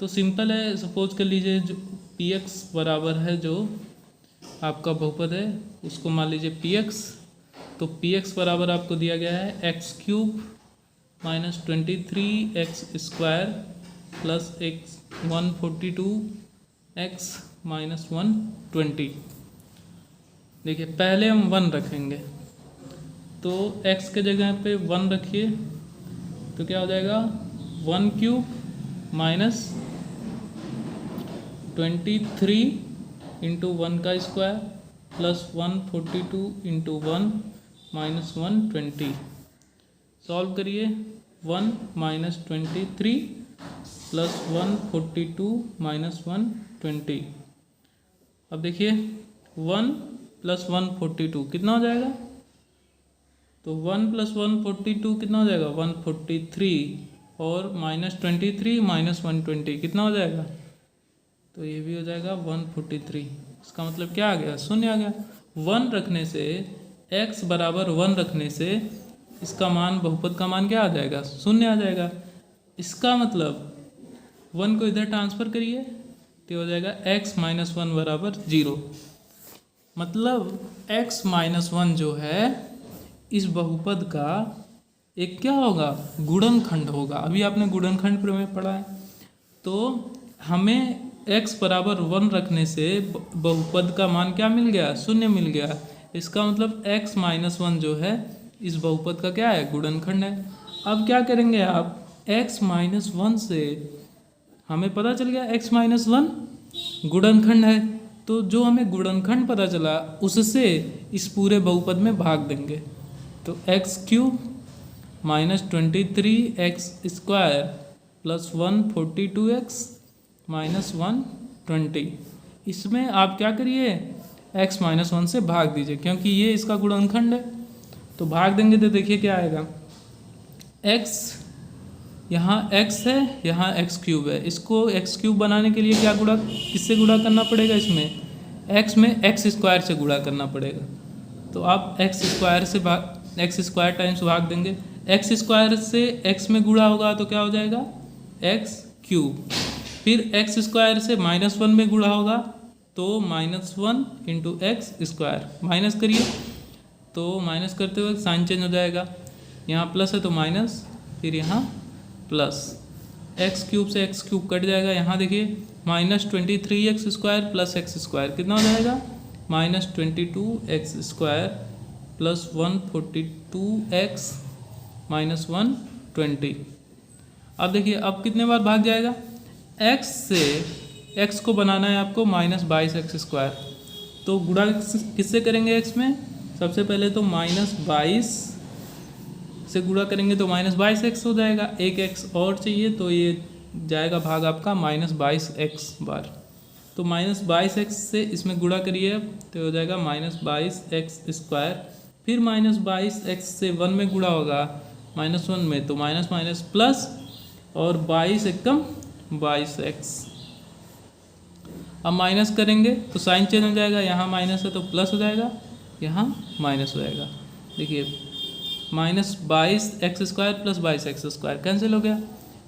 तो सिंपल है, सपोज कर लीजिए जो px बराबर है, जो आपका बहुपद है उसको मान लीजिए px। तो px बराबर आपको दिया गया है x³ minus 23x² plus x 142x minus 120। देखिए पहले हम 1 रखेंगे, तो x के जगह पे 1 रखिए, तो क्या हो जाएगा 1³ माइनस 23 इंटू 1 का square plus 142 into 1 minus 120। Solve करिए, 1 माइनस 23 प्लस 142 माइनस 120। अब देखिए 1 प्लस 142 कितना हो जाएगा, तो 1 प्लस 142 कितना हो जाएगा 143, और माइनस 23 माइनस 120 कितना हो जाएगा, तो ये भी हो जाएगा 143। इसका मतलब क्या आ गया, शून्य आ गया। 1 रखने से, x बराबर 1 रखने से इसका मान, बहुपद का मान क्या आ जाएगा, शून्य आ जाएगा। इसका मतलब 1 को इधर ट्रांसफ़र करिए तो हो जाएगा x माइनस 1 बराबर 0। मतलब x माइनस 1 जो है इस बहुपद का एक क्या होगा, गुणनखंड होगा। अभी आपने गुणनखंड प्रमेय पढ़ा है। तो हमें x बराबर 1 रखने से बहुपद का मान क्या मिल गया, शून्य मिल गया। इसका मतलब x माइनस 1 जो है इस बहुपद का क्या है, गुणनखंड है। अब क्या करेंगे आप, x माइनस 1 से हमें पता चल गया x माइनस 1 गुणनखंड है, तो जो हमें गुणनखंड पता चला उससे इस पूरे बहुपद में भाग देंगे। तो x³ minus 23x² plus 142x minus 120, इसमें आप क्या करिए, x माइनस 1 से भाग दीजिए, क्योंकि ये इसका गुणनखंड है। तो भाग देंगे तो देखिए क्या आएगा, x यहाँ x है, यहाँ x³ है। इसको x³ बनाने के लिए क्या गुणा, किससे गुणा करना पड़ेगा, इसमें x में x² से गुणा करना पड़ेगा। तो आप x² से x² टाइम्स भाग देंगे, x² से x में गुणा होगा तो क्या हो जाएगा x³, फिर x² से -1 में गुणा होगा तो -1 इंटू x²। माइनस करिए तो माइनस करते वक्त साइन चेंज हो जाएगा, यहाँ प्लस है तो माइनस, फिर यहाँ प्लस, x³ से x³ कट जाएगा। यहाँ देखिए -23x² प्लस x² कितना हो जाएगा, -22x² प्लस 142x माइनस 120। अब देखिए अब कितने बार भाग जाएगा, x से x को बनाना है आपको -22x², तो गुणा किससे करेंगे x में? सबसे पहले तो -22 से गुणा करेंगे तो -22x हो जाएगा। एक x और चाहिए तो ये जाएगा भाग आपका -22x बार। तो -22x से इसमें गुणा करिए तो हो जाएगा -22x²। फिर -22x से 1 में गुणा होगा -1 में तो माइनस माइनस प्लस, और 22 एकम 22x। अब माइनस करेंगे तो साइन चेंज हो जाएगा, यहाँ माइनस है तो प्लस हो जाएगा, यहाँ माइनस हो जाएगा। देखिए -22x² + 22x² कैंसिल हो गया।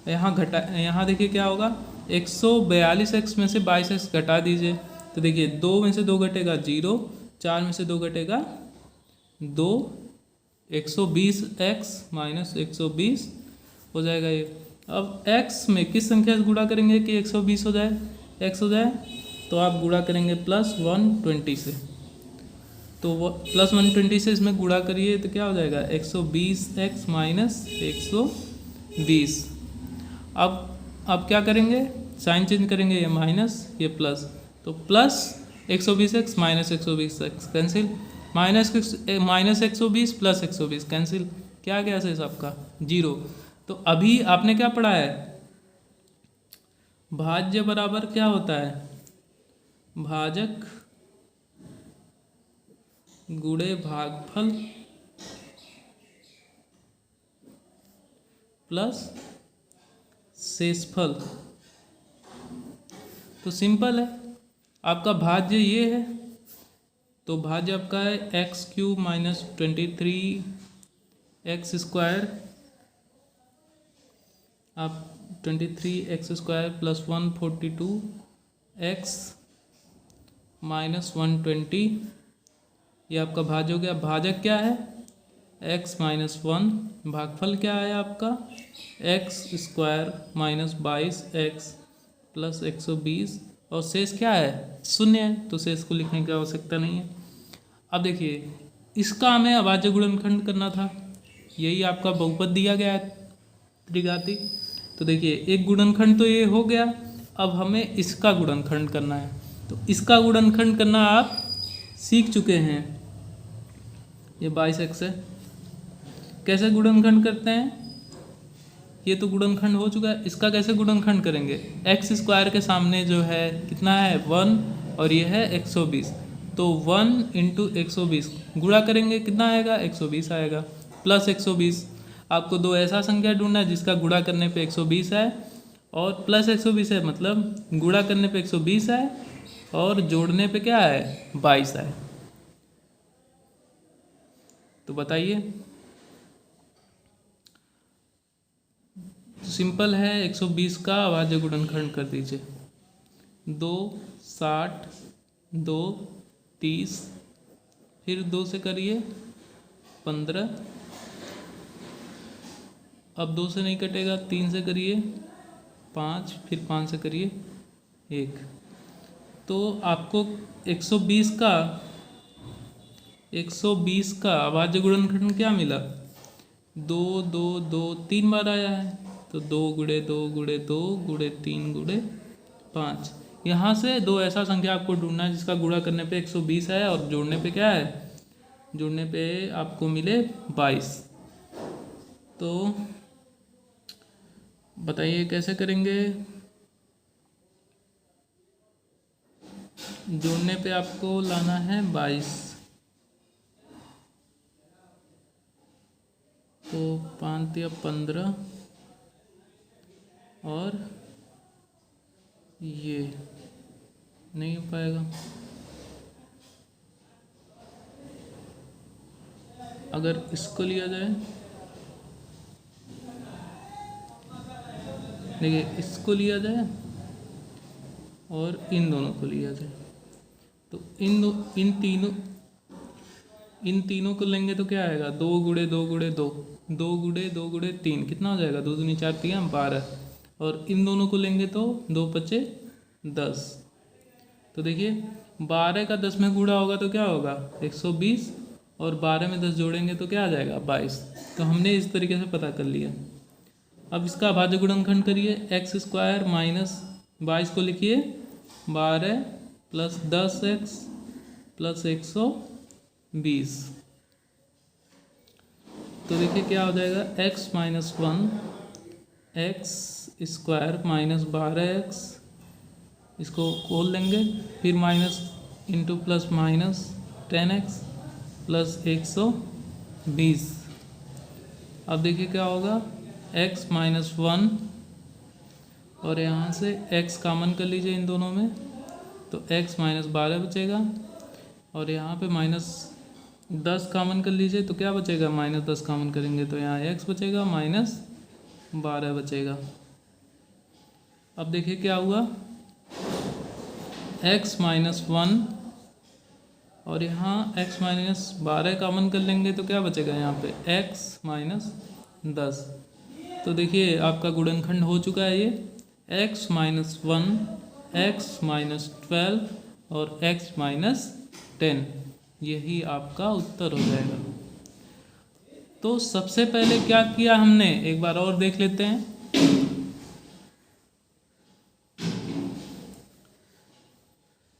यहाँ देखिए क्या होगा, 142x में से 22x घटा दीजिए तो देखिए 2 में से 2 घटेगा 0, 4 में से 2 घटेगा 2, 120x - 120 हो जाएगा ये। अब x में किस संख्या से गुणा करेंगे कि 120 हो जाए, x हो जाए, तो आप गुणा करेंगे +120 से। तो +120 से इसमें गुणा करिए तो क्या हो जाएगा 120x - 120। अब क्या करेंगे, साइन चेंज करेंगे, ये माइनस ये प्लस, तो plus 120x - 120x cancel, -120 + 120 cancel, क्या गया शेष आपका 0। तो अभी आपने क्या पढ़ा है, भाज्य बराबर क्या होता है, भाजक गुणे भागफल प्लस शेषफल। तो सिंपल है, आपका भाज्य ये है, तो भाज्य आपका है x³ - 23x², आप 23x² + 142x - 120, ये आपका भाज्य हो गया। भाजक क्या है x - 1, भागफल क्या है आपका x² - 22x + 120, और शेष क्या है 0 है, तो शेष को लिखने की आवश्यकता नहीं है। अब देखिए इसका हमें अभाज्य गुणनखंड करना था, यही आपका बहुपद दिया गया है त्रिघाती। तो देखिए एक गुणनखंड तो ये हो गया, अब हमें इसका गुणनखंड करना है। तो इसका गुणनखंड करना आप सीख चुके हैं, ये 22x है, कैसे गुणनखंड करते हैं, ये तो गुणनखंड हो चुका है, इसका कैसे गुणनखंड करेंगे, x² के सामने जो है कितना है 1, और ये है 120, तो 1 × 120 गुणा करेंगे कितना आएगा 120 आएगा, प्लस 120। आपको दो ऐसा संख्या ढूंढना है जिसका गुणा करने पे 120 है और प्लस 120 है, मतलब गुणा करने पे 120 है और जोड़ने पे क्या है 22 है। तो बताइए, सिंपल है, 120 का अभाज्य गुणनखंड कर दीजिए, 2 60, 2 30, फिर 2 से करिए 15, अब 2 से नहीं कटेगा, 3 से करिए 5, फिर 5 से करिए 1। तो आपको 120 का अभाज्य गुणनखंड क्या मिला, 2 2 2 3 बार आया है, तो 2 × 2 × 2 × 3 × 5। यहाँ से दो ऐसा संख्या आपको ढूंढना है जिसका गुणा करने पे 120 है और जोड़ने पे क्या है, जोड़ने पे आपको मिले 22। तो बताइए कैसे करेंगे, जोड़ने पे आपको लाना है 22, तो 5 या 15 और ये नहीं हो पाएगा। अगर इसको लिया जाए, देखिए इसको लिया जाए और इन दोनों को लिया जाए, तो इन तीनों को लेंगे तो क्या आएगा, 2 × 2 × 2, 2 × 2 × 3 कितना हो जाएगा, 2 दूनी 4 3 12, और इन दोनों को लेंगे तो 2 5 10। तो देखिए 12 का 10 में गुणा होगा तो क्या होगा 120, और 12 में 10 जोड़ेंगे तो क्या आ जाएगा 22। तो हमने इस तरीके से पता कर लिया। अब इसका अभाज्य गुणनखंड करिए, x² - 22 को लिखिए 12 + 10x प्लस 120। तो देखिए क्या हो जाएगा, x minus 1 x square minus 12x, इसको खोल देंगे, फिर minus into plus minus 10x plus 120। अब देखिए क्या होगा, x माइनस 1 और यहाँ से x कॉमन कर लीजिए इन दोनों में, तो x माइनस 12 बचेगा, और यहाँ पे माइनस 10 कॉमन कर लीजिए तो क्या बचेगा, माइनस 10 कॉमन करेंगे तो यहाँ x बचेगा माइनस 12 बचेगा। अब देखिए क्या हुआ, x माइनस 1 और यहाँ x माइनस 12 कॉमन कर लेंगे तो क्या बचेगा यहाँ पे, x माइनस 10। तो देखिए आपका गुणनखंड हो चुका है ये, x माइनस 1, x माइनस 12 और x माइनस 10, यही आपका उत्तर हो जाएगा। तो सबसे पहले क्या किया हमने, एक बार और देख लेते हैं।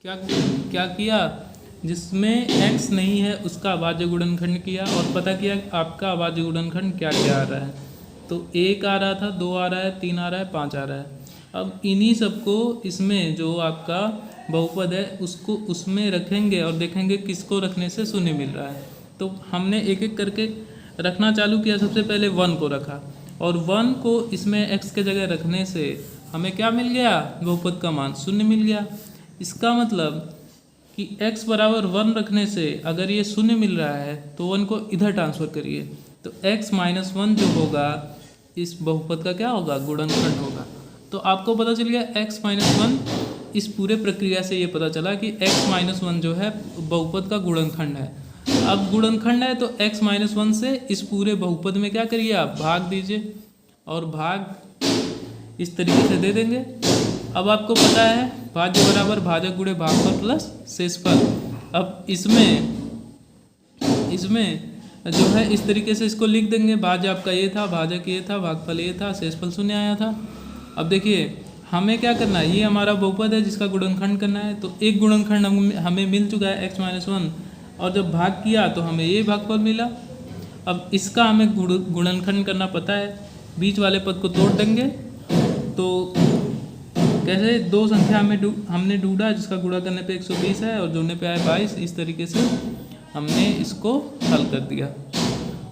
क्या किया, जिसमें x नहीं है उसका अभाज्य गुणनखंड किया और पता किया आपका अभाज्य गुणनखंड क्या क्या आ रहा है। तो 1 आ रहा था, 2 आ रहा है, 3 आ रहा है, 5 आ रहा है। अब इन्हीं सबको इसमें जो आपका बहुपद है उसको उसमें रखेंगे और देखेंगे किसको रखने से शून्य मिल रहा है। तो हमने एक एक करके रखना चालू किया। सबसे पहले 1 को रखा और 1 को इसमें x के जगह रखने से हमें क्या मिल गया, बहुपद का मान 0 मिल गया। इसका मतलब कि x बराबर 1 रखने से अगर ये 0 मिल रहा है तो 1 को इधर ट्रांसफ़र करिए, तो x माइनस 1 जो होगा इस बहुपद का क्या होगा, गुणनखंड होगा। तो आपको पता चल गया x माइनस 1, इस पूरे प्रक्रिया से ये पता चला कि x माइनस 1 जो है बहुपद का गुणनखंड है। अब गुणनखंड है तो x माइनस 1 से इस पूरे बहुपद में क्या करिए, आप भाग दीजिए और भाग इस तरीके से दे देंगे। अब आपको पता है भाज्य बराबर भाजक गुणे भागफल प्लस शेषफल। अब इसमें जो है इस तरीके से इसको लिख देंगे, भाज्य आपका ये था, भाजक ये था, भागफल ये था, शेषफल 0 आया था। अब देखिए हमें क्या करना है, ये हमारा बहुपद है जिसका गुणनखंड करना है। तो एक गुणनखंड हमें मिल चुका है x माइनस 1, और जब भाग किया तो हमें ये भागफल मिला। अब इसका हमें गुणनखंड करना पता है, बीच वाले पद को तोड़ देंगे। तो कैसे, 2 संख्या में हमने ढूंढा जिसका गुणा करने पे 120 है और जोड़ने पे आया 22। इस तरीके से हमने इसको हल कर दिया।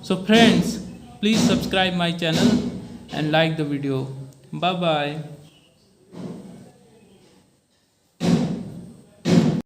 So friends, please subscribe my channel and like the video. Bye bye.